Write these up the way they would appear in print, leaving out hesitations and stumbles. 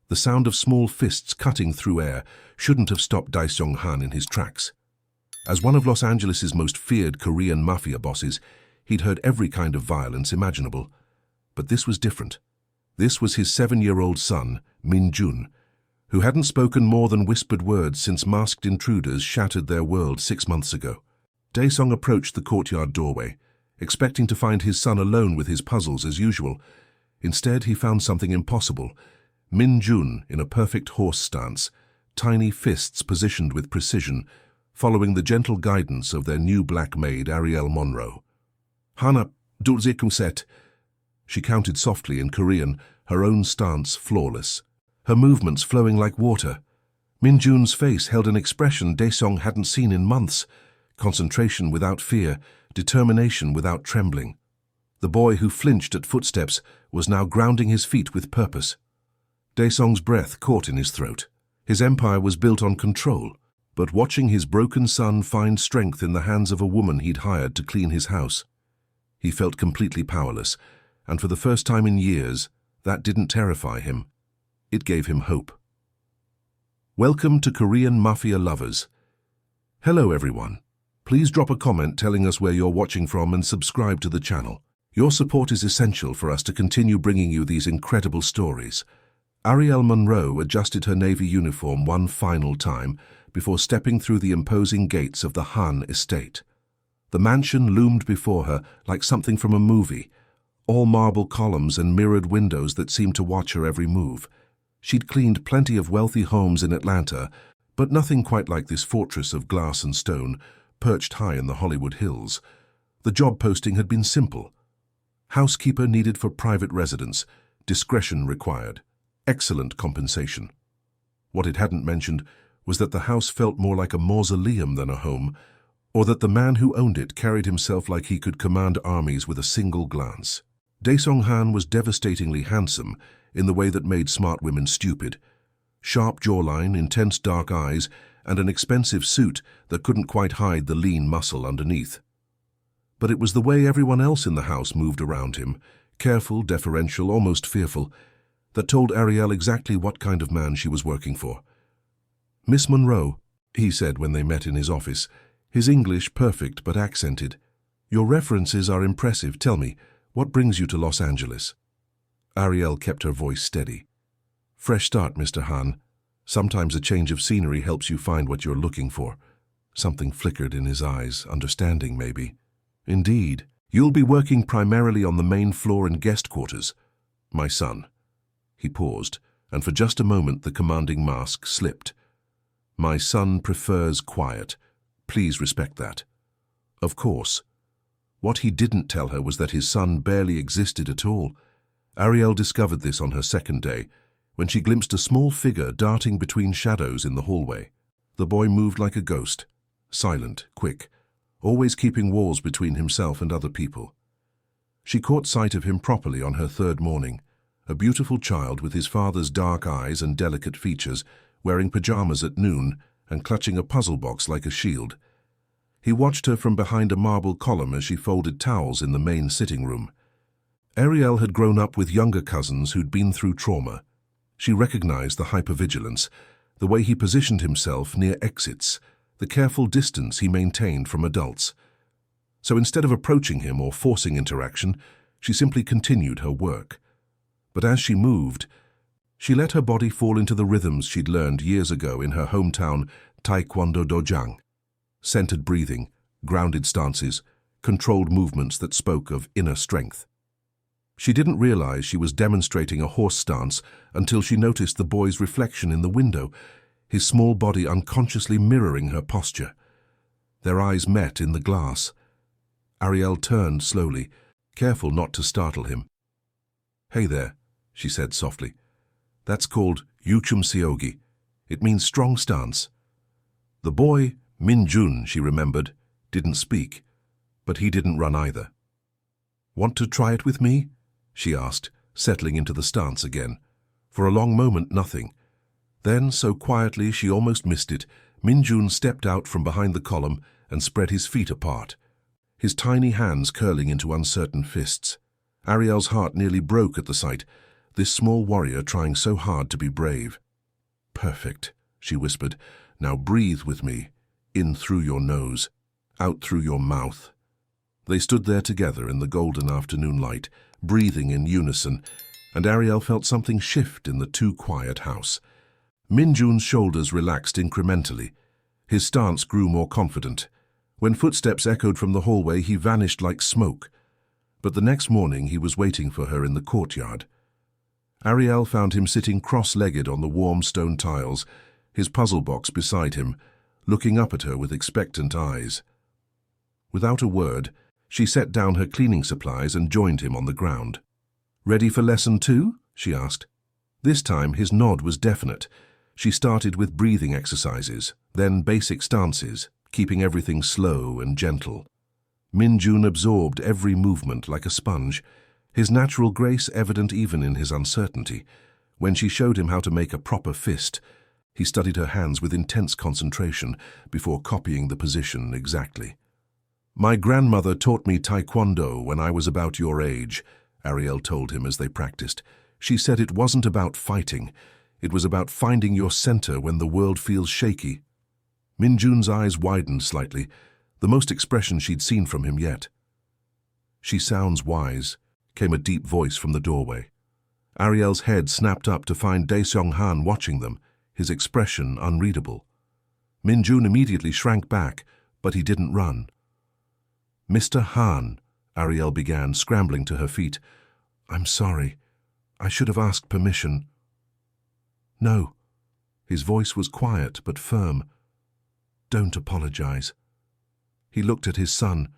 The sound of small fists cutting through air shouldn't have stopped Daeseong Han in his tracks. As one of Los Angeles' most feared Korean mafia bosses, he'd heard every kind of violence imaginable. But this was different. This was his 7-year-old son, Min-jun, who hadn't spoken more than whispered words since masked intruders shattered their world 6 months ago. Daesong approached the courtyard doorway, expecting to find his son alone with his puzzles as usual. Instead, he found something impossible. Min-jun in a perfect horse stance, tiny fists positioned with precision, following the gentle guidance of their new black maid, Arielle Monroe. Hana, set. She counted softly in Korean, her own stance flawless, her movements flowing like water. Min-jun's face held an expression Daesong hadn't seen in months, concentration without fear, determination without trembling. The boy who flinched at footsteps was now grounding his feet with purpose. Daesong's breath caught in his throat. His empire was built on control, but watching his broken son find strength in the hands of a woman he'd hired to clean his house, he felt completely powerless, and for the first time in years, that didn't terrify him. It gave him hope. Welcome to Korean Mafia Lovers. Hello everyone. Please drop a comment telling us where you're watching from and subscribe to the channel. Your support is essential for us to continue bringing you these incredible stories. Arielle Monroe adjusted her Navy uniform one final time before stepping through the imposing gates of the Han estate. The mansion loomed before her like something from a movie, all marble columns and mirrored windows that seemed to watch her every move. She'd cleaned plenty of wealthy homes in Atlanta, but nothing quite like this fortress of glass and stone, perched high in the Hollywood Hills. The job posting had been simple. Housekeeper needed for private residence, discretion required, excellent compensation. What it hadn't mentioned was that the house felt more like a mausoleum than a home, or that the man who owned it carried himself like he could command armies with a single glance. Daeseong Han was devastatingly handsome in the way that made smart women stupid. Sharp jawline, intense dark eyes, and an expensive suit that couldn't quite hide the lean muscle underneath. But it was the way everyone else in the house moved around him, careful, deferential, almost fearful, that told Arielle exactly what kind of man she was working for. "Miss Monroe," he said when they met in his office, his English perfect but accented. "Your references are impressive. Tell me, what brings you to Los Angeles?" Arielle kept her voice steady. "Fresh start, Mr. Han. Sometimes a change of scenery helps you find what you're looking for." Something flickered in his eyes, understanding maybe. "Indeed. You'll be working primarily on the main floor and guest quarters. My son." He paused, and for just a moment the commanding mask slipped. "My son prefers quiet. Please respect that." Of course. What he didn't tell her was that his son barely existed at all. Arielle discovered this on her second day, when she glimpsed a small figure darting between shadows in the hallway. The boy moved like a ghost, silent, quick, always keeping walls between himself and other people. She caught sight of him properly on her third morning, a beautiful child with his father's dark eyes and delicate features, wearing pajamas at noon and clutching a puzzle box like a shield. He watched her from behind a marble column as she folded towels in the main sitting room. Arielle had grown up with younger cousins who'd been through trauma. She recognized the hypervigilance, the way he positioned himself near exits, the careful distance he maintained from adults. So instead of approaching him or forcing interaction, she simply continued her work. But as she moved, she let her body fall into the rhythms she'd learned years ago in her hometown taekwondo dojang. Centered breathing, grounded stances, controlled movements that spoke of inner strength. She didn't realize she was demonstrating a horse stance until she noticed the boy's reflection in the window, his small body unconsciously mirroring her posture. Their eyes met in the glass. Arielle turned slowly, careful not to startle him. "Hey there," she said softly. "That's called Yuchum Seogi. It means strong stance." The boy, Min-jun, she remembered, didn't speak, but he didn't run either. "Want to try it with me?" she asked, settling into the stance again. For a long moment, nothing. Then, so quietly she almost missed it, Min-jun stepped out from behind the column and spread his feet apart, his tiny hands curling into uncertain fists. Arielle's heart nearly broke at the sight. this small warrior trying so hard to be brave. "Perfect," she whispered. "Now breathe with me, in through your nose, out through your mouth." They stood there together in the golden afternoon light, breathing in unison, and Arielle felt something shift in the too-quiet house. Min-jun's shoulders relaxed incrementally. His stance grew more confident. When footsteps echoed from the hallway, he vanished like smoke. But the next morning he was waiting for her in the courtyard. Arielle found him sitting cross-legged on the warm stone tiles, his puzzle box beside him, looking up at her with expectant eyes. Without a word, she set down her cleaning supplies and joined him on the ground. "Ready for lesson 2?" she asked. This time his nod was definite. She started with breathing exercises, then basic stances, keeping everything slow and gentle. Min-jun absorbed every movement like a sponge, his natural grace evident even in his uncertainty. When she showed him how to make a proper fist, he studied her hands with intense concentration before copying the position exactly. "My grandmother taught me taekwondo when I was about your age," Arielle told him as they practiced. "She said it wasn't about fighting. It was about finding your center when the world feels shaky." Min-jun's eyes widened slightly, the most expression she'd seen from him yet. "She sounds wise," came a deep voice from the doorway. Arielle's head snapped up to find Daeseong Han watching them, his expression unreadable. Min-jun immediately shrank back, but he didn't run. "Mr. Han," Arielle began, scrambling to her feet. "I'm sorry. I should have asked permission." "No." His voice was quiet but firm. "Don't apologize." He looked at his son,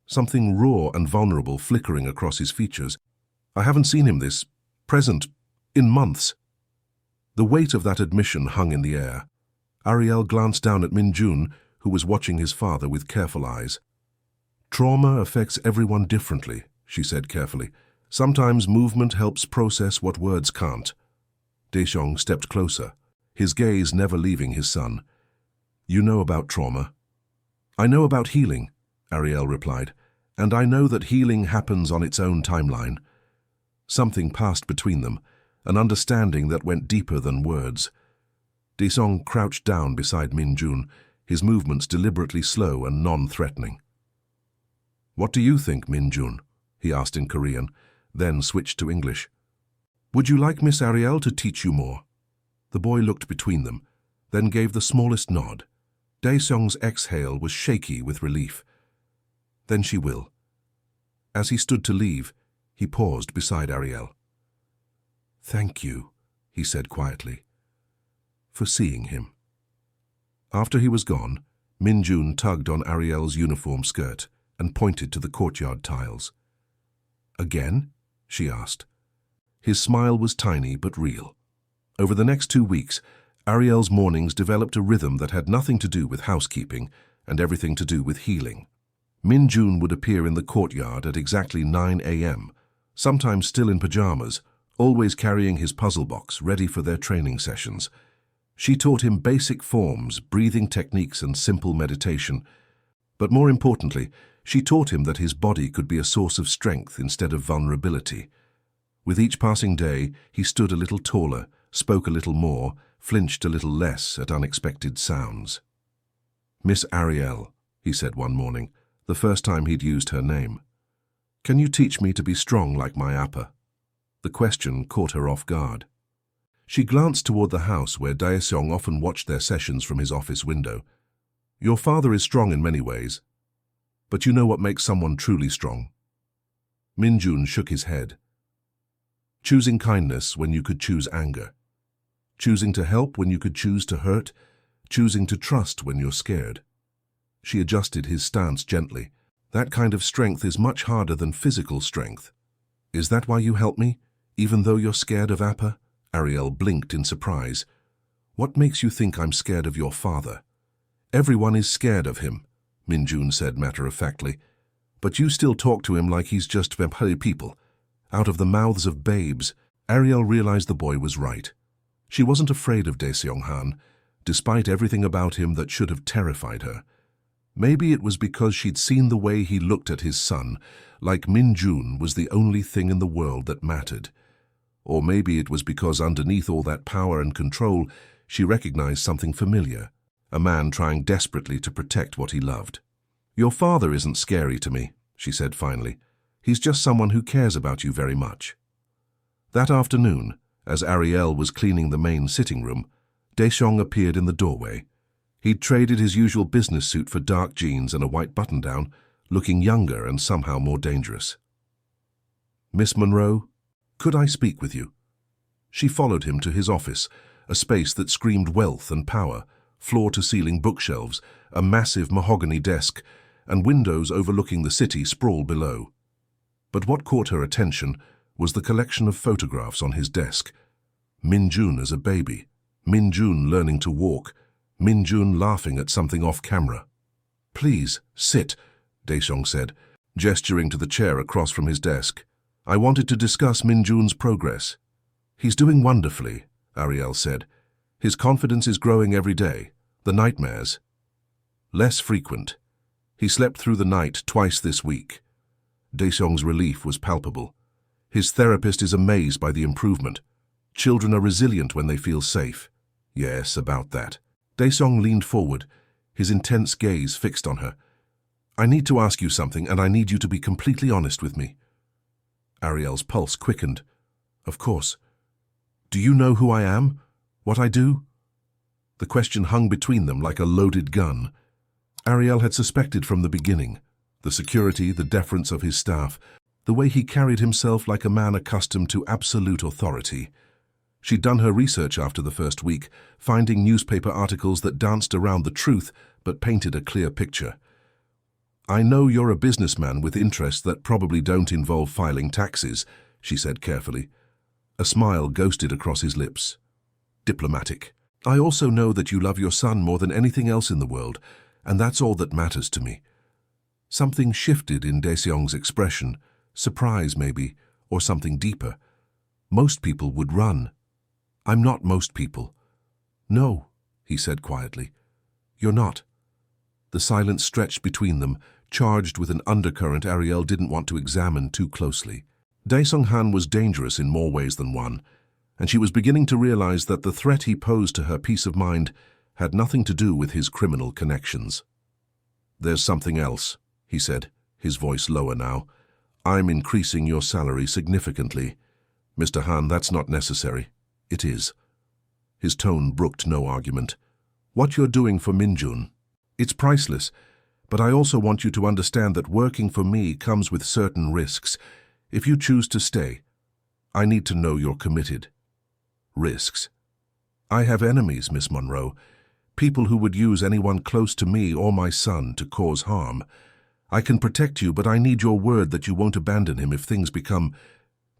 something raw and vulnerable flickering across his features. "I haven't seen him this present in months." The weight of that admission hung in the air. Arielle glanced down at Min-jun, who was watching his father with careful eyes. "Trauma affects everyone differently," she said carefully. "Sometimes movement helps process what words can't." Daeseong stepped closer, his gaze never leaving his son. "You know about trauma." "I know about healing," Arielle replied, "and I know that healing happens on its own timeline." Something passed between them, an understanding that went deeper than words. Daeseong crouched down beside Min-jun, his movements deliberately slow and non-threatening. "What do you think, Min-jun?" he asked in Korean, then switched to English. "Would you like Miss Arielle to teach you more?" The boy looked between them, then gave the smallest nod. Daeseong's exhale was shaky with relief. "Then she will." As he stood to leave, he paused beside Arielle. "Thank you," he said quietly, "for seeing him." After he was gone, Min-jun tugged on Arielle's uniform skirt and pointed to the courtyard tiles. "Again?" she asked. His smile was tiny but real. Over the next 2 weeks, Arielle's mornings developed a rhythm that had nothing to do with housekeeping and everything to do with healing. Min-jun would appear in the courtyard at exactly 9 a.m., sometimes still in pajamas, always carrying his puzzle box ready for their training sessions. She taught him basic forms, breathing techniques, and simple meditation. But more importantly, she taught him that his body could be a source of strength instead of vulnerability. With each passing day, he stood a little taller, spoke a little more, flinched a little less at unexpected sounds. "Miss Arielle," he said one morning, the first time he'd used her name. "Can you teach me to be strong like my appa?" The question caught her off guard. She glanced toward the house where Daeseong often watched their sessions from his office window. "Your father is strong in many ways, but you know what makes someone truly strong?" Min-jun shook his head. "Choosing kindness when you could choose anger. Choosing to help when you could choose to hurt. Choosing to trust when you're scared." She adjusted his stance gently. "That kind of strength is much harder than physical strength." "Is that why you help me, even though you're scared of Appa?" Arielle blinked in surprise. "What makes you think I'm scared of your father?" "Everyone is scared of him," Min-jun said matter-of-factly. "But you still talk to him like he's just vampire people. Out of the mouths of babes." Arielle realized the boy was right. She wasn't afraid of Daeseong Han, despite everything about him that should have terrified her. Maybe it was because she'd seen the way he looked at his son, like Min-jun was the only thing in the world that mattered. Or maybe it was because underneath all that power and control, she recognized something familiar, a man trying desperately to protect what he loved. "Your father isn't scary to me," she said finally. "He's just someone who cares about you very much." That afternoon, as Arielle was cleaning the main sitting room, Daeseong appeared in the doorway. He'd traded his usual business suit for dark jeans and a white button-down, looking younger and somehow more dangerous. "Miss Monroe, could I speak with you?" She followed him to his office, a space that screamed wealth and power, floor-to-ceiling bookshelves, a massive mahogany desk, and windows overlooking the city sprawl below. But what caught her attention was the collection of photographs on his desk. Min-jun as a baby, Min-jun learning to walk, Min-jun laughing at something off-camera. "Please, sit," Daeseong said, gesturing to the chair across from his desk. "I wanted to discuss Min-jun's progress." "He's doing wonderfully," Arielle said. "His confidence is growing every day. The nightmares less frequent. He slept through the night twice this week." Daeseong's relief was palpable. His therapist is amazed by the improvement. Children are resilient when they feel safe. "Yes, about that." Daeseong leaned forward, his intense gaze fixed on her. "I need to ask you something, and I need you to be completely honest with me." Arielle's pulse quickened. "Of course. Do you know who I am? What I do?" The question hung between them like a loaded gun. Arielle had suspected from the beginning. The security, the deference of his staff, the way he carried himself like a man accustomed to absolute authority. She'd done her research after the first week, finding newspaper articles that danced around the truth but painted a clear picture. "I know you're a businessman with interests that probably don't involve filing taxes," she said carefully. A smile ghosted across his lips. "Diplomatic. I also know that you love your son more than anything else in the world, and that's all that matters to me." Something shifted in Daeseong's expression, surprise maybe, or something deeper. "Most people would run. I'm not most people." "No," he said quietly. "You're not." The silence stretched between them, charged with an undercurrent Arielle didn't want to examine too closely. Daeseong Han was dangerous in more ways than one, and she was beginning to realize that the threat he posed to her peace of mind had nothing to do with his criminal connections. "There's something else," he said, his voice lower now. "I'm increasing your salary significantly." "Mr. Han, that's not necessary." "It is." His tone brooked no argument. "What you're doing for Min-jun, it's priceless, but I also want you to understand that working for me comes with certain risks. If you choose to stay, I need to know you're committed." "Risks?" "I have enemies, Miss Monroe. People who would use anyone close to me or my son to cause harm. I can protect you, but I need your word that you won't abandon him if things become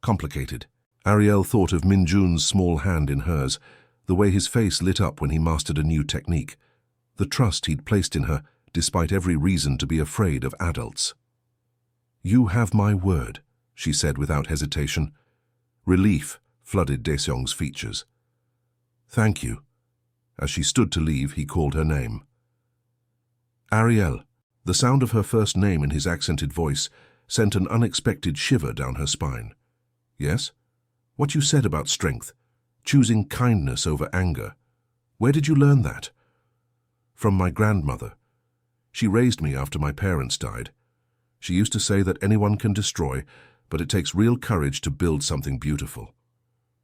complicated." Arielle thought of Min-jun's small hand in hers, the way his face lit up when he mastered a new technique, the trust he'd placed in her, despite every reason to be afraid of adults. "You have my word," she said without hesitation. Relief flooded Daeseong's features. "Thank you." As she stood to leave, he called her name. "Arielle." The sound of her first name in his accented voice sent an unexpected shiver down her spine. "Yes? What you said about strength, choosing kindness over anger. Where did you learn that?" "From my grandmother. She raised me after my parents died. She used to say that anyone can destroy, but it takes real courage to build something beautiful."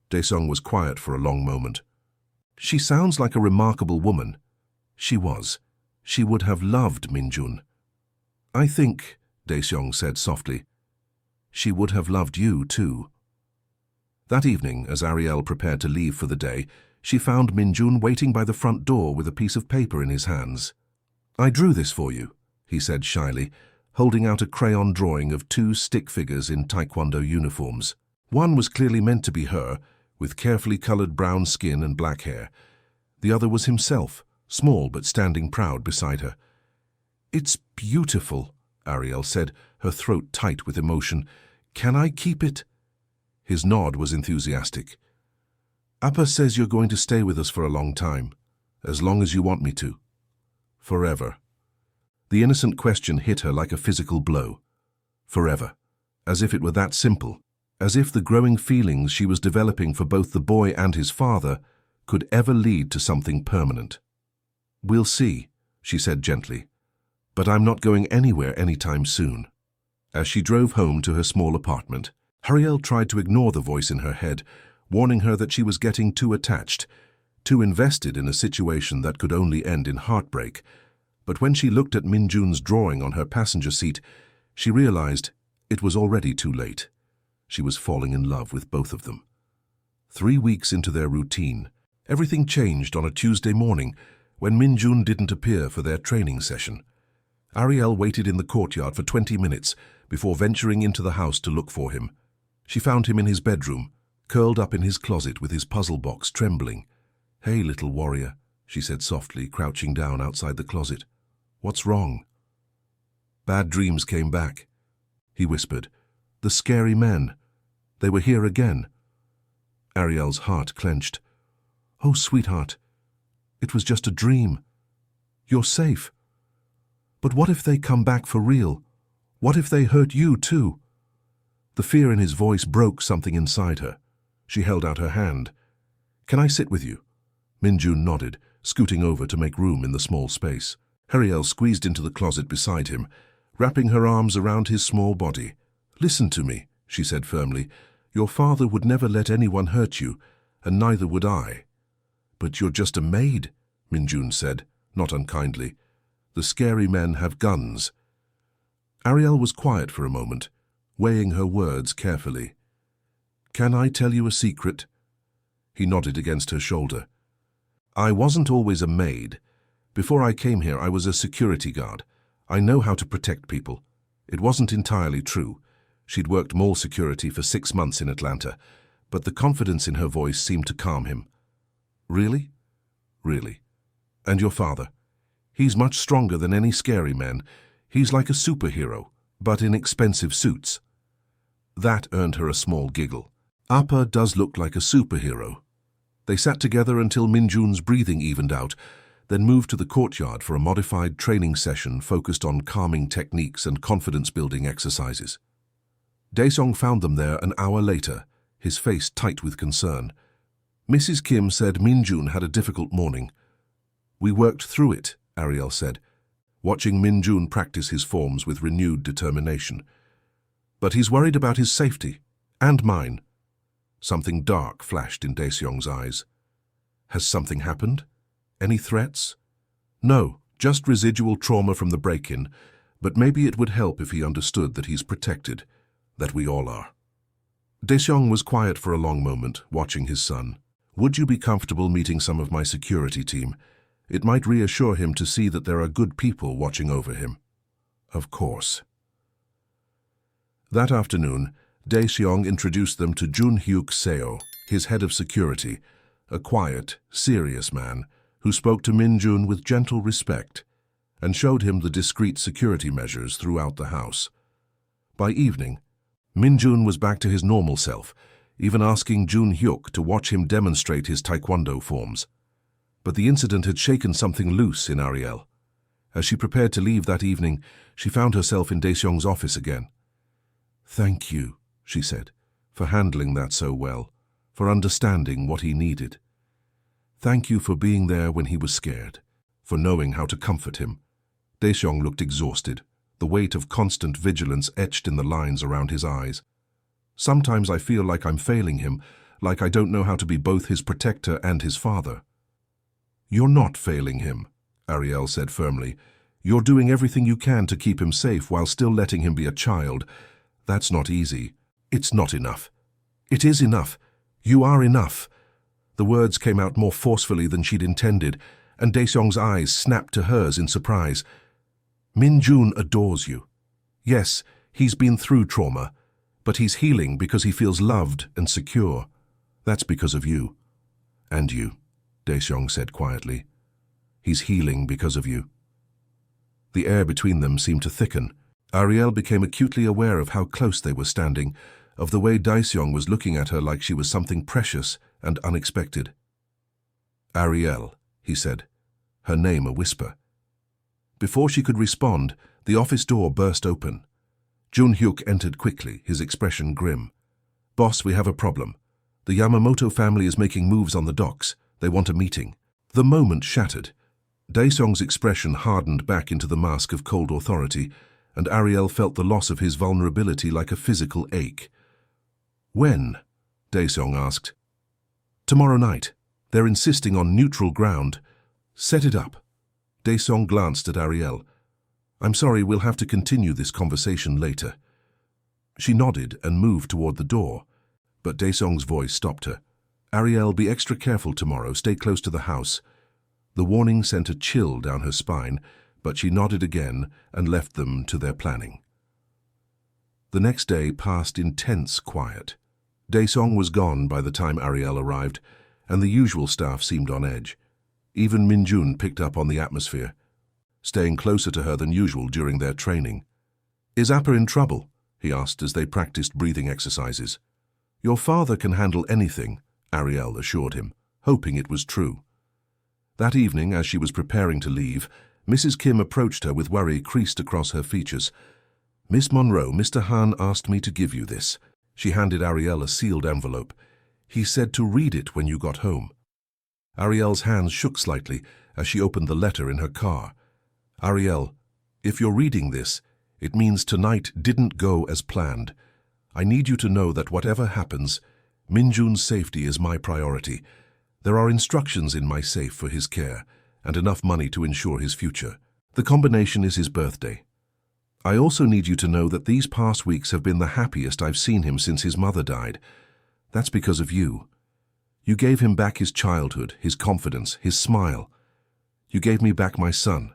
Daeseong was quiet for a long moment. "She sounds like a remarkable woman." She was. She would have loved Min-jun. "I think," Daeseong said softly, "she would have loved you too." That evening, as Arielle prepared to leave for the day, she found Min-jun waiting by the front door with a piece of paper in his hands. "I drew this for you," he said shyly, holding out a crayon drawing of two stick figures in taekwondo uniforms. One was clearly meant to be her, with carefully colored brown skin and black hair. The other was himself, small but standing proud beside her. "It's beautiful," Arielle said, her throat tight with emotion. "Can I keep it?" His nod was enthusiastic. "Appa says you're going to stay with us for a long time, as long as you want me to." "Forever." The innocent question hit her like a physical blow. Forever. As if it were that simple. as if the growing feelings she was developing for both the boy and his father could ever lead to something permanent. "We'll see," she said gently, "but I'm not going anywhere anytime soon." As she drove home to her small apartment, Arielle tried to ignore the voice in her head, warning her that she was getting too attached, too invested in a situation that could only end in heartbreak. But when she looked at Min-jun's drawing on her passenger seat, she realized it was already too late. She was falling in love with both of them. 3 weeks into their routine, everything changed on a Tuesday morning when Min-jun didn't appear for their training session. Arielle waited in the courtyard for 20 minutes before venturing into the house to look for him. She found him in his bedroom, curled up in his closet with his puzzle box trembling. "Hey, little warrior," she said softly, crouching down outside the closet. "What's wrong?" "Bad dreams came back," he whispered. "The scary men. They were here again." Arielle's heart clenched. "Oh, sweetheart, it was just a dream. You're safe. But what if they come back for real? What if they hurt you too?" The fear in his voice broke something inside her. She held out her hand. "Can I sit with you?" Min-jun nodded, scooting over to make room in the small space. Arielle squeezed into the closet beside him, wrapping her arms around his small body. "Listen to me," she said firmly. "Your father would never let anyone hurt you, and neither would I." "But you're just a maid," Min-jun said, not unkindly. "The scary men have guns." Arielle was quiet for a moment, weighing her words carefully. "Can I tell you a secret?" He nodded against her shoulder. "I wasn't always a maid. Before I came here, I was a security guard. I know how to protect people." It wasn't entirely true. She'd worked mall security for 6 months in Atlanta, but the confidence in her voice seemed to calm him. "Really?" "Really. And your father? He's much stronger than any scary man. He's like a superhero, but in expensive suits." That earned her a small giggle. "Appa does look like a superhero." They sat together until Min-jun's breathing evened out, then moved to the courtyard for a modified training session focused on calming techniques and confidence-building exercises. Daeseong found them there an hour later, his face tight with concern. Mrs. Kim said Min-jun had a difficult morning. "We worked through it," Arielle said, watching Min-jun practice his forms with renewed determination. "But he's worried about his safety, and mine." Something dark flashed in Daeseong's eyes. "Has something happened? Any threats?" "No, just residual trauma from the break-in, but maybe it would help if he understood that he's protected, that we all are." Daeseong was quiet for a long moment, watching his son. "Would you be comfortable meeting some of my security team? It might reassure him to see that there are good people watching over him." "Of course." That afternoon, Daeseong introduced them to Jun-hyuk Seo, his head of security, a quiet, serious man who spoke to Min-jun with gentle respect and showed him the discreet security measures throughout the house. By evening, Min-jun was back to his normal self, even asking Jun-hyuk to watch him demonstrate his taekwondo forms. But the incident had shaken something loose in Arielle. As she prepared to leave that evening, she found herself in Daeseong's office again. "Thank you," she said, "for handling that so well, for understanding what he needed. Thank you for being there when he was scared, for knowing how to comfort him." Daeseong looked exhausted, the weight of constant vigilance etched in the lines around his eyes. "Sometimes I feel like I'm failing him, like I don't know how to be both his protector and his father." "You're not failing him," Arielle said firmly. "You're doing everything you can to keep him safe while still letting him be a child. That's not easy. It's not enough." "It is enough. You are enough." The words came out more forcefully than she'd intended, and Daeseong's eyes snapped to hers in surprise. "Min-jun adores you. Yes, he's been through trauma, but he's healing because he feels loved and secure. That's because of you." "And you," Daeseong said quietly. "He's healing because of you." The air between them seemed to thicken. Arielle became acutely aware of how close they were standing, of the way Daeseong was looking at her like she was something precious and unexpected. "Arielle," he said, her name a whisper. Before she could respond, the office door burst open. Jun-hyuk entered quickly, his expression grim. "Boss, we have a problem. The Yamamoto family is making moves on the docks. They want a meeting." The moment shattered. Daeseong's expression hardened back into the mask of cold authority, and Arielle felt the loss of his vulnerability like a physical ache. "When?" Daeseong asked. "Tomorrow night. They're insisting on neutral ground. Set it up." Daeseong glanced at Arielle. "I'm sorry, we'll have to continue this conversation later." She nodded and moved toward the door, but Daeseong's voice stopped her. "Arielle, be extra careful tomorrow. Stay close to the house." The warning sent a chill down her spine, but she nodded again and left them to their planning. The next day passed in tense quiet. Daeseong was gone by the time Arielle arrived, and the usual staff seemed on edge. Even Min-jun picked up on the atmosphere, staying closer to her than usual during their training. "Is Appa in trouble?" he asked as they practiced breathing exercises. "Your father can handle anything," Arielle assured him, hoping it was true. That evening, as she was preparing to leave, Mrs. Kim approached her with worry creased across her features. "Miss Monroe, Mr. Han asked me to give you this." She handed Arielle a sealed envelope. "He said to read it when you got home." Arielle's hands shook slightly as she opened the letter in her car. "Arielle, if you're reading this, it means tonight didn't go as planned. I need you to know that whatever happens, Min-jun's safety is my priority. There are instructions in my safe for his care, and enough money to ensure his future. The combination is his birthday. I also need you to know that these past weeks have been the happiest I've seen him since his mother died. That's because of you. You gave him back his childhood, his confidence, his smile. You gave me back my son.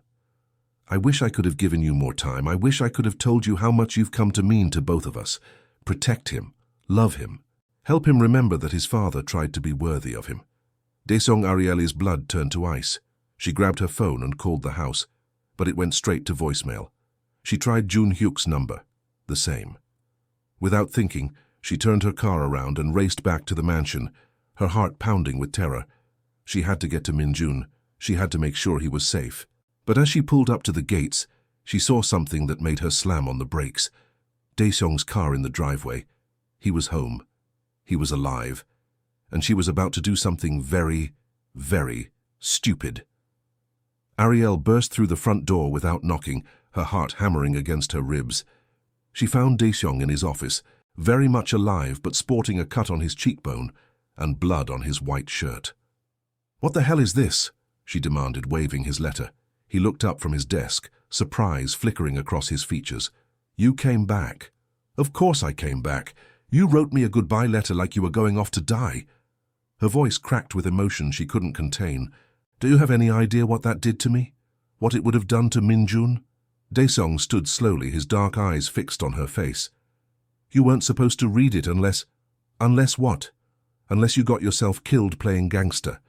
I wish I could have given you more time. I wish I could have told you how much you've come to mean to both of us. Protect him. Love him. Help him remember that his father tried to be worthy of him." Daeseong Arielle's blood turned to ice. She grabbed her phone and called the house, but it went straight to voicemail. She tried Jun Hyuk's number. The same. Without thinking, she turned her car around and raced back to the mansion, her heart pounding with terror. She had to get to Min-jun. She had to make sure he was safe. But as she pulled up to the gates, she saw something that made her slam on the brakes. Daeseong's car in the driveway. He was home. He was alive. And she was about to do something very, very stupid. Arielle burst through the front door without knocking, her heart hammering against her ribs. She found Daeseong in his office, very much alive but sporting a cut on his cheekbone and blood on his white shirt. "What the hell is this?" she demanded, waving his letter. He looked up from his desk, surprise flickering across his features. "You came back." "Of course I came back. You wrote me a goodbye letter like you were going off to die." Her voice cracked with emotion she couldn't contain. "Do you have any idea what that did to me? What it would have done to Min-jun?" Daeseong stood slowly, his dark eyes fixed on her face. "You weren't supposed to read it unless... Unless what? Unless you got yourself killed playing gangster."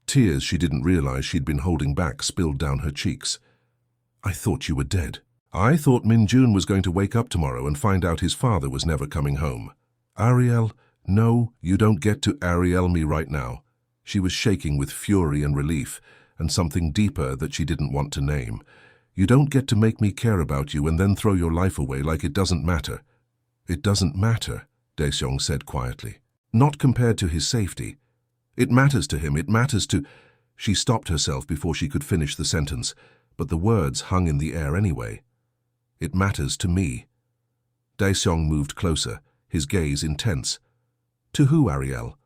Tears she didn't realize she'd been holding back spilled down her cheeks. "I thought you were dead. I thought Min-jun was going to wake up tomorrow and find out his father was never coming home." "Arielle, no, you don't get to Arielle me right now." She was shaking with fury and relief, and something deeper that she didn't want to name. "You don't get to make me care about you and then throw your life away like it doesn't matter." "It doesn't matter," Daeseong said quietly. "Not compared to his safety. It matters to him, it matters to—" She stopped herself before she could finish the sentence, but the words hung in the air anyway. "It matters to me." Daeseong moved closer, his gaze intense. "To who, Arielle?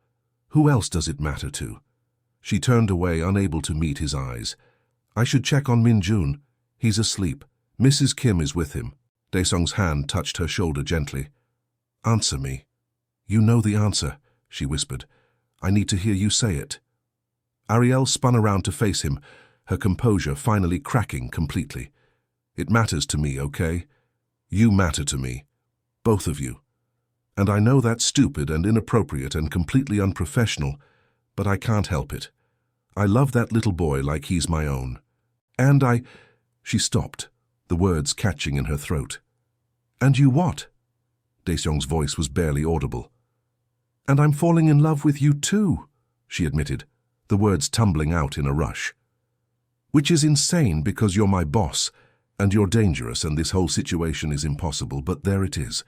Who else does it matter to?" She turned away, unable to meet his eyes. "I should check on Min-jun. He's asleep. Mrs. Kim is with him." Daesong's hand touched her shoulder gently. "Answer me." "You know the answer," she whispered. "I need to hear you say it." Arielle spun around to face him, her composure finally cracking completely. "It matters to me, okay? You matter to me. Both of you. And I know that's stupid and inappropriate and completely unprofessional, but I can't help it. I love that little boy like he's my own. And I—" She stopped, the words catching in her throat. "And you what?" Daeseong's voice was barely audible. "And I'm falling in love with you too," she admitted, the words tumbling out in a rush. "Which is insane because you're my boss, and you're dangerous and this whole situation is impossible, but there it is.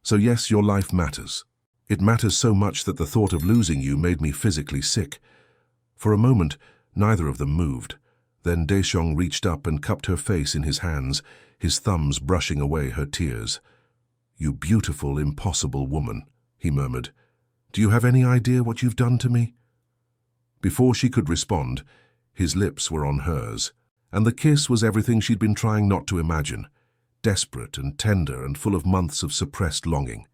So yes, your life matters. It matters so much that the thought of losing you made me physically sick. For a moment, neither of them moved. Then Daeseong reached up and cupped her face in his hands, his thumbs brushing away her tears. "You beautiful, impossible woman," he murmured. "Do you have any idea what you've done to me?" Before she could respond, his lips were on hers, and the kiss was everything she'd been trying not to imagine, desperate and tender and full of months of suppressed longing.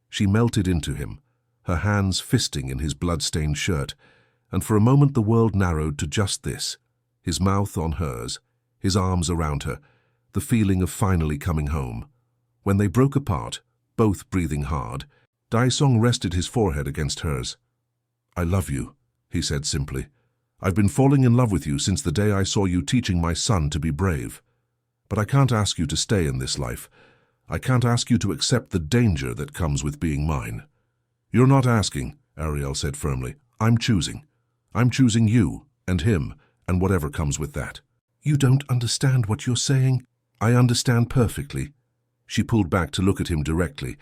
She melted into him, her hands fisting in his blood-stained shirt, and for a moment the world narrowed to just this, his mouth on hers, his arms around her, the feeling of finally coming home. When they broke apart, both breathing hard, Daeseong rested his forehead against hers. "I love you," he said simply. "I've been falling in love with you since the day I saw you teaching my son to be brave. But I can't ask you to stay in this life. I can't ask you to accept the danger that comes with being mine." "You're not asking," Arielle said firmly. "I'm choosing. I'm choosing you and him and whatever comes with that." "You don't understand what you're saying." "I understand perfectly." She pulled back to look at him directly.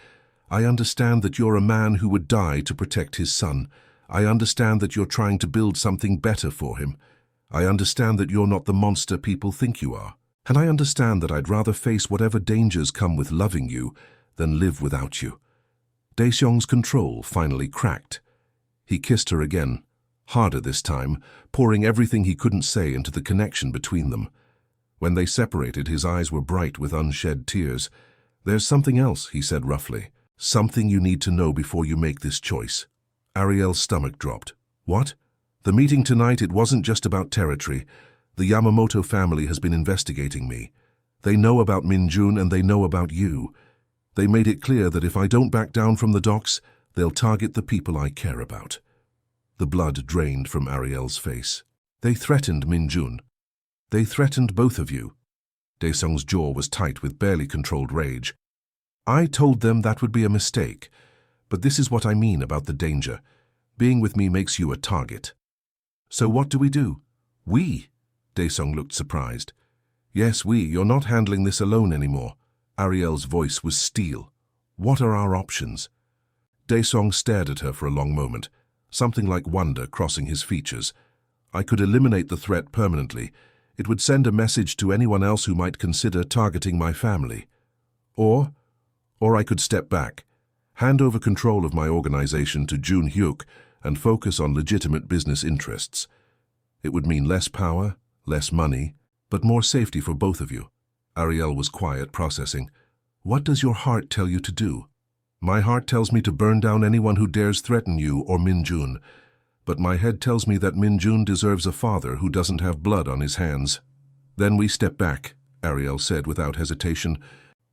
"I understand that you're a man who would die to protect his son. I understand that you're trying to build something better for him. I understand that you're not the monster people think you are. And I understand that I'd rather face whatever dangers come with loving you than live without you." Daeseong's control finally cracked. He kissed her again, harder this time, pouring everything he couldn't say into the connection between them. When they separated, his eyes were bright with unshed tears. "There's something else," he said roughly. "Something you need to know before you make this choice." Arielle's stomach dropped. "What?" "The meeting tonight, it wasn't just about territory. The Yamamoto family has been investigating me. They know about Min-jun and they know about you. They made it clear that if I don't back down from the docks, they'll target the people I care about." The blood drained from Arielle's face. "They threatened Min-jun. They threatened both of you." Daeseong's jaw was tight with barely controlled rage. "I told them that would be a mistake. But this is what I mean about the danger. Being with me makes you a target." "So what do we do?" "We?" Daeseong looked surprised. "Yes, we. You're not handling this alone anymore." Arielle's voice was steel. "What are our options?" Daeseong stared at her for a long moment, something like wonder crossing his features. "I could eliminate the threat permanently. It would send a message to anyone else who might consider targeting my family. Or I could step back, hand over control of my organization to Jun Hyuk, and focus on legitimate business interests. It would mean less power, less money, but more safety for both of you." Arielle was quiet, processing. "What does your heart tell you to do?" "My heart tells me to burn down anyone who dares threaten you or Min-jun. But my head tells me that Min-jun deserves a father who doesn't have blood on his hands." "Then we step back," Arielle said without hesitation.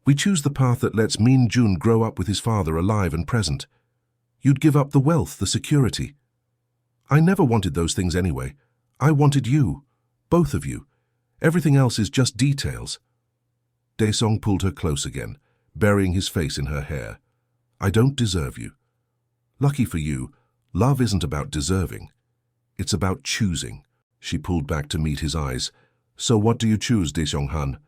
"We choose the path that lets Min-jun grow up with his father alive and present. You'd give up the wealth, the security. I never wanted those things anyway. I wanted you. Both of you. Everything else is just details." Daeseong pulled her close again, burying his face in her hair. "I don't deserve you. Lucky for you, love isn't about deserving. It's about choosing." She pulled back to meet his eyes. "So what do you choose, Daeseong Han?"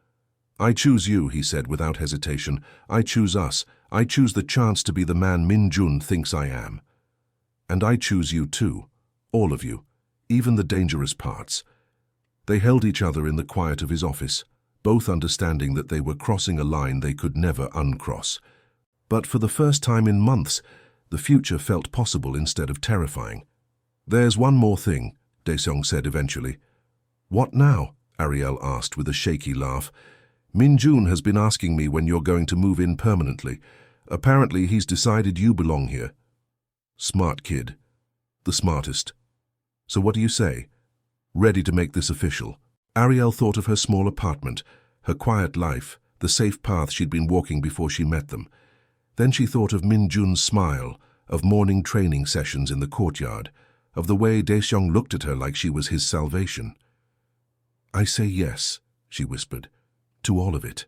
"I choose you," he said without hesitation. "I choose us. I choose the chance to be the man Min-jun thinks I am. And I choose you too. All of you. Even the dangerous parts." They held each other in the quiet of his office, both understanding that they were crossing a line they could never uncross. But for the first time in months, the future felt possible instead of terrifying. "There's one more thing," Daeseong said eventually. "What now?" Arielle asked with a shaky laugh. "Min-jun has been asking me when you're going to move in permanently. Apparently he's decided you belong here." Smart kid. The smartest. "So what do you say?" "Ready to make this official." Arielle thought of her small apartment, her quiet life, the safe path she'd been walking before she met them. Then she thought of Min-jun's smile, of morning training sessions in the courtyard, of the way Daeseong looked at her like she was his salvation. "I say yes," she whispered, "to all of it."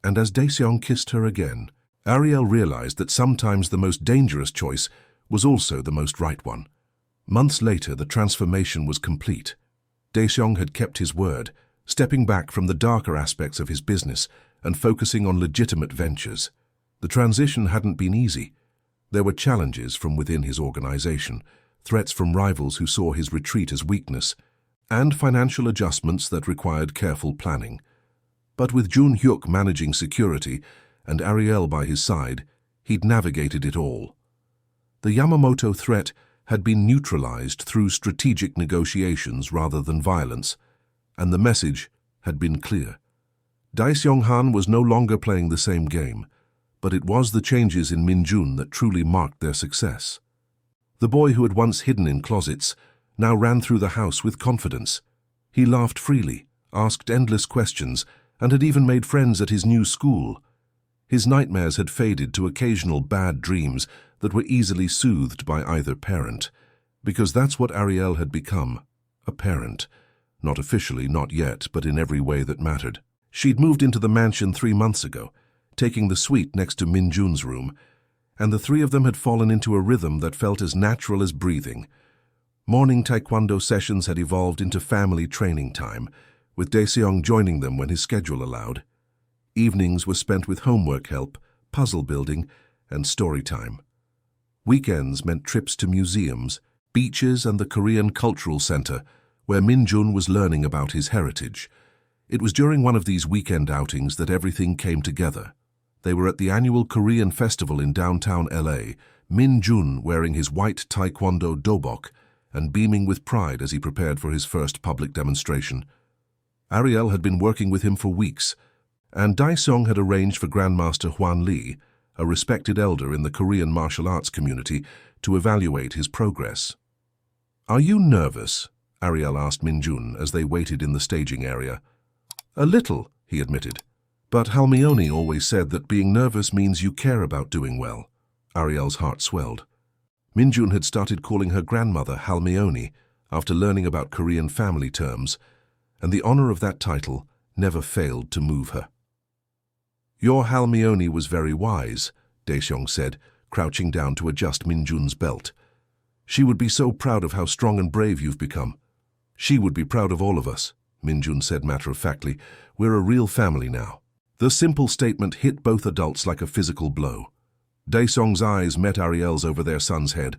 And as Daeseong kissed her again, Arielle realized that sometimes the most dangerous choice was also the most right one. Months later, the transformation was complete. Daeseong had kept his word, stepping back from the darker aspects of his business and focusing on legitimate ventures. The transition hadn't been easy. There were challenges from within his organization, threats from rivals who saw his retreat as weakness, and financial adjustments that required careful planning. But with Jun Hyuk managing security and Arielle by his side, he'd navigated it all. The Yamamoto threat had been neutralized through strategic negotiations rather than violence, and the message had been clear. Daeseong Han was no longer playing the same game, but it was the changes in Min-jun that truly marked their success. The boy who had once hidden in closets now ran through the house with confidence. He laughed freely, asked endless questions, and had even made friends at his new school. His nightmares had faded to occasional bad dreams that were easily soothed by either parent, because that's what Arielle had become, a parent. Not officially, not yet, but in every way that mattered. She'd moved into the mansion 3 months ago, taking the suite next to Min-jun's room, and the three of them had fallen into a rhythm that felt as natural as breathing. Morning taekwondo sessions had evolved into family training time, with Daeseong joining them when his schedule allowed. Evenings were spent with homework help, puzzle building, and story time. Weekends meant trips to museums, beaches, and the Korean Cultural Center, where Min-jun was learning about his heritage. It was during one of these weekend outings that everything came together. They were at the annual Korean festival in downtown LA, Min-jun wearing his white taekwondo dobok and beaming with pride as he prepared for his first public demonstration. Arielle had been working with him for weeks, and Daeseong had arranged for Grandmaster Hwan Lee, a respected elder in the Korean martial arts community, to evaluate his progress. "Are you nervous?" Arielle asked Min-jun as they waited in the staging area. "A little," he admitted. "But Halmione always said that being nervous means you care about doing well." Arielle's heart swelled. Min-jun had started calling her grandmother Halmione after learning about Korean family terms, and the honor of that title never failed to move her. "Your Halmione was very wise," Daeseong said, crouching down to adjust Min-jun's belt. "She would be so proud of how strong and brave you've become." "She would be proud of all of us," Min-jun said matter-of-factly. "We're a real family now." The simple statement hit both adults like a physical blow. Daesong's eyes met Arielle's over their son's head,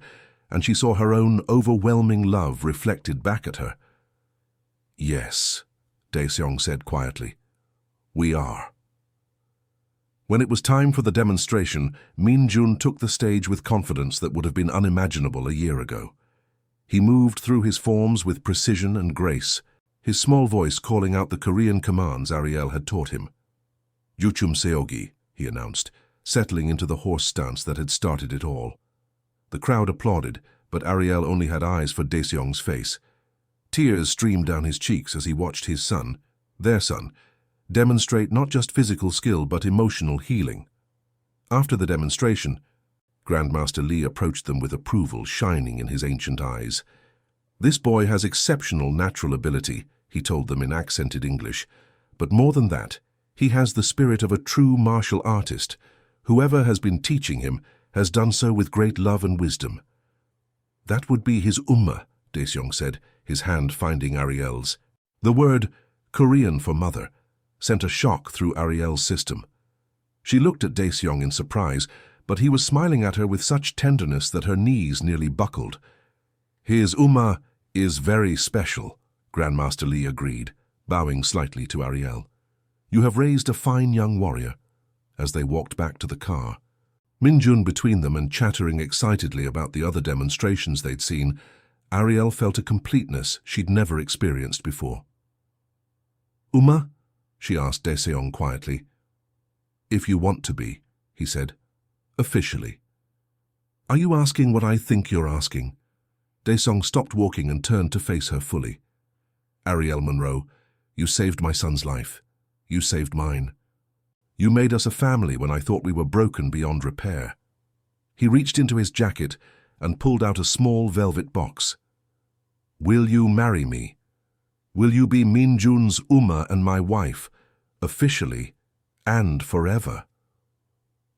and she saw her own overwhelming love reflected back at her. "Yes," Daeseong said quietly. "We are." When it was time for the demonstration, Min-jun took the stage with confidence that would have been unimaginable a year ago. He moved through his forms with precision and grace, his small voice calling out the Korean commands Arielle had taught him. "Yuchum Seogi," he announced, settling into the horse stance that had started it all. The crowd applauded, but Arielle only had eyes for Daeseong's face. Tears streamed down his cheeks as he watched his son, their son, demonstrate not just physical skill but emotional healing. After the demonstration, Grandmaster Lee approached them with approval shining in his ancient eyes. "This boy has exceptional natural ability," he told them in accented English, "but more than that, he has the spirit of a true martial artist. Whoever has been teaching him has done so with great love and wisdom." "That would be his Umma," Daeseong said, his hand finding Arielle's. The word, Korean for mother, sent a shock through Arielle's system. She looked at Daeseong in surprise, but he was smiling at her with such tenderness that her knees nearly buckled. "His Umma is very special," Grandmaster Lee agreed, bowing slightly to Arielle. "You have raised a fine young warrior." As they walked back to the car, Min-jun between them and chattering excitedly about the other demonstrations they'd seen, Arielle felt a completeness she'd never experienced before. "Umma?" she asked Daeseong quietly. "If you want to be," he said, "officially." "Are you asking what I think you're asking?" Daeseong stopped walking and turned to face her fully. "Arielle Monroe, you saved my son's life. You saved mine. You made us a family when I thought we were broken beyond repair." He reached into his jacket and pulled out a small velvet box. "Will you marry me? Will you be Min-jun's Umma and my wife, officially and forever?"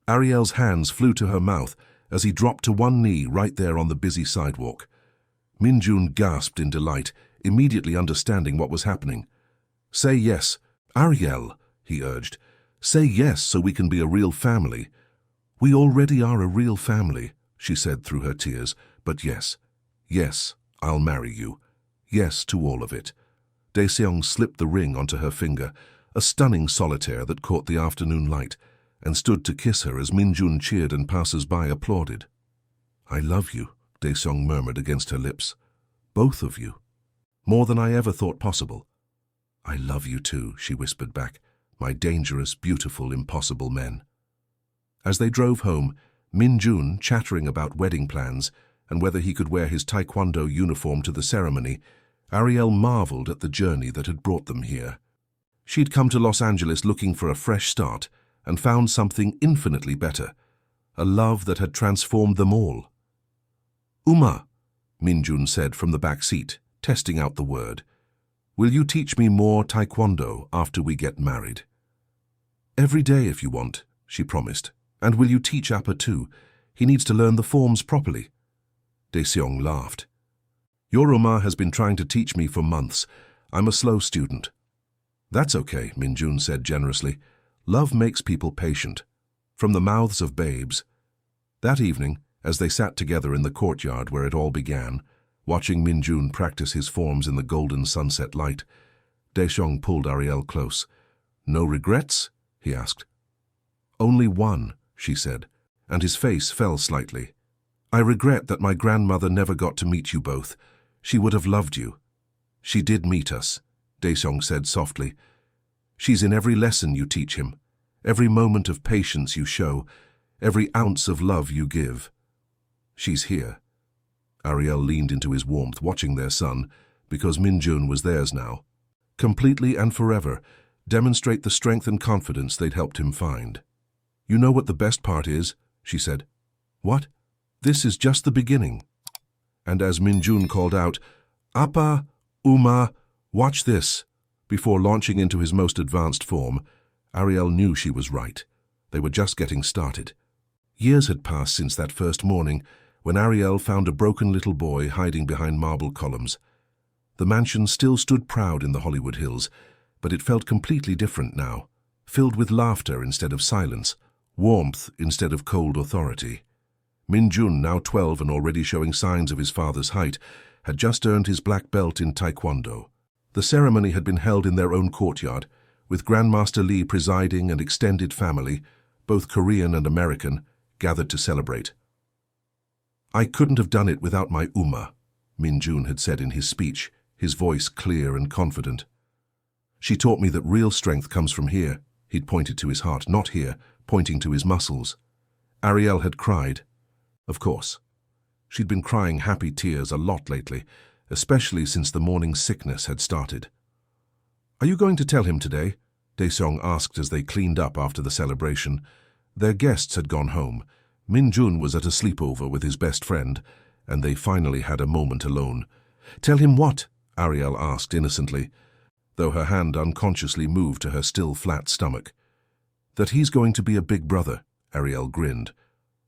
Arielle's hands flew to her mouth as he dropped to one knee right there on the busy sidewalk. Min-jun gasped in delight, immediately understanding what was happening. "Say yes, Arielle," he urged. "Say yes so we can be a real family. We already are a real family, she said through her tears, but yes. Yes, I'll marry you. Yes to all of it. Daeseong slipped the ring onto her finger, a stunning solitaire that caught the afternoon light, and stood to kiss her as Min-jun cheered and passers-by applauded. I love you, Daeseong murmured against her lips. Both of you. More than I ever thought possible. I love you too, she whispered back, my dangerous, beautiful, impossible men. As they drove home, Min-jun, chattering about wedding plans and whether he could wear his taekwondo uniform to the ceremony, Arielle marveled at the journey that had brought them here. She'd come to Los Angeles looking for a fresh start and found something infinitely better, a love that had transformed them all. Uma, Min-jun said from the back seat, testing out the word. Will you teach me more taekwondo after we get married? Every day if you want, she promised. And will you teach Appa too? He needs to learn the forms properly. Daeseong laughed. Your Uma has been trying to teach me for months. I'm a slow student. That's okay, Min-jun said generously. Love makes people patient. From the mouths of babes. That evening, as they sat together in the courtyard where it all began, watching Min-jun practice his forms in the golden sunset light, Daeseong pulled Arielle close. No regrets? He asked. Only one, she said, and his face fell slightly. I regret that my grandmother never got to meet you both. She would have loved you. She did meet us, Daeseong said softly. She's in every lesson you teach him, every moment of patience you show, every ounce of love you give. She's here. Arielle leaned into his warmth, watching their son, because Min-jun was theirs now. Completely and forever, demonstrate the strength and confidence they'd helped him find. You know what the best part is? She said. What? This is just the beginning. And as Min-jun called out, Appa, Uma, watch this, before launching into his most advanced form, Arielle knew she was right. They were just getting started. Years had passed since that first morning, when Arielle found a broken little boy hiding behind marble columns. The mansion still stood proud in the Hollywood Hills, but it felt completely different now, filled with laughter instead of silence, warmth instead of cold authority. Min-jun, now 12 and already showing signs of his father's height, had just earned his black belt in taekwondo. The ceremony had been held in their own courtyard, with Grandmaster Lee presiding and extended family, both Korean and American, gathered to celebrate. I couldn't have done it without my Uma, Min-jun had said in his speech, his voice clear and confident. She taught me that real strength comes from here. He'd pointed to his heart, not here, pointing to his muscles. Arielle had cried. Of course. She'd been crying happy tears a lot lately, especially since the morning sickness had started. Are you going to tell him today? Daeseong asked as they cleaned up after the celebration. Their guests had gone home. Min-jun was at a sleepover with his best friend, and they finally had a moment alone. Tell him what? Arielle asked innocently, though her hand unconsciously moved to her still flat stomach. That he's going to be a big brother, Arielle grinned.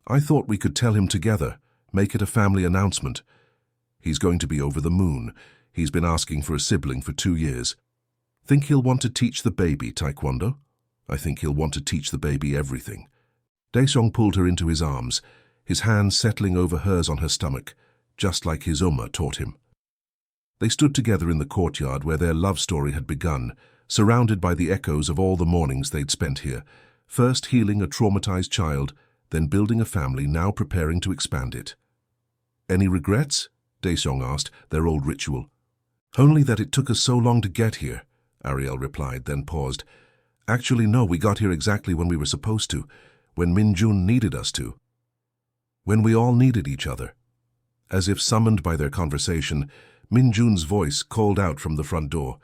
I thought we could tell him together, make it a family announcement. He's going to be over the moon. He's been asking for a sibling for 2 years. Think he'll want to teach the baby taekwondo? I think he'll want to teach the baby everything. Daeseong pulled her into his arms, his hands settling over hers on her stomach, just like his Uma taught him. They stood together in the courtyard where their love story had begun, surrounded by the echoes of all the mornings they'd spent here, first healing a traumatized child, then building a family, now preparing to expand it. Any regrets? Daeseong asked, their old ritual. Only that it took us so long to get here, Arielle replied, then paused. Actually, no, we got here exactly when we were supposed to, when Min-jun needed us to. When we all needed each other. As if summoned by their conversation, Min-jun's voice called out from the front door.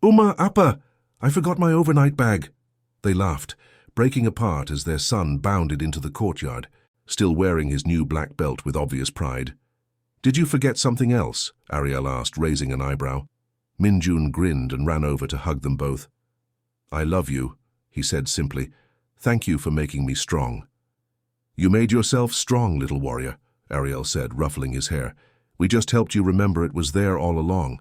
Uma, Appa! I forgot my overnight bag. They laughed, breaking apart as their son bounded into the courtyard, still wearing his new black belt with obvious pride. Did you forget something else? Arielle asked, raising an eyebrow. Min-jun grinned and ran over to hug them both. I love you, he said simply. Thank you for making me strong. You made yourself strong, little warrior, Arielle said, ruffling his hair. We just helped you remember it was there all along.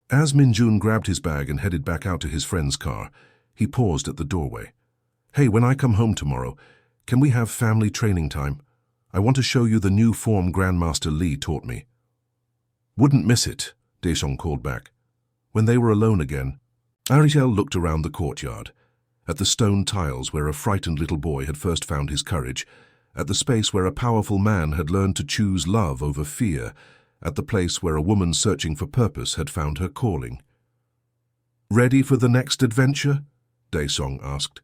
As Min-jun grabbed his bag and headed back out to his friend's car, he paused at the doorway. Hey, when I come home tomorrow, can we have family training time? I want to show you the new form Grandmaster Lee taught me." "Wouldn't miss it," Daeseong called back. When they were alone again, Arielle looked around the courtyard, at the stone tiles where a frightened little boy had first found his courage, at the space where a powerful man had learned to choose love over fear, at the place where a woman searching for purpose had found her calling. "Ready for the next adventure?" Daesong asked.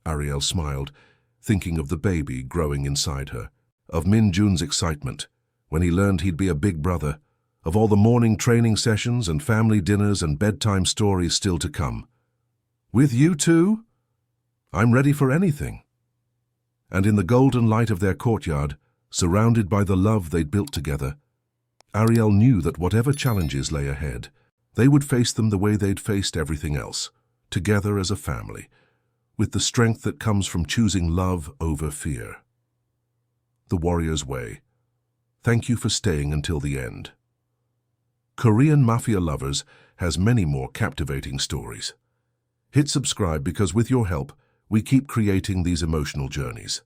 Arielle smiled, thinking of the baby growing inside her, of Min-jun's excitement when he learned he'd be a big brother, of all the morning training sessions and family dinners and bedtime stories still to come. "With you too? I'm ready for anything." And in the golden light of their courtyard, surrounded by the love they'd built together, Arielle knew that whatever challenges lay ahead, they would face them the way they'd faced everything else, together as a family, with the strength that comes from choosing love over fear. The Warrior's Way. Thank you for staying until the end. Korean Mafia Lovers has many more captivating stories. Hit subscribe because with your help, we keep creating these emotional journeys.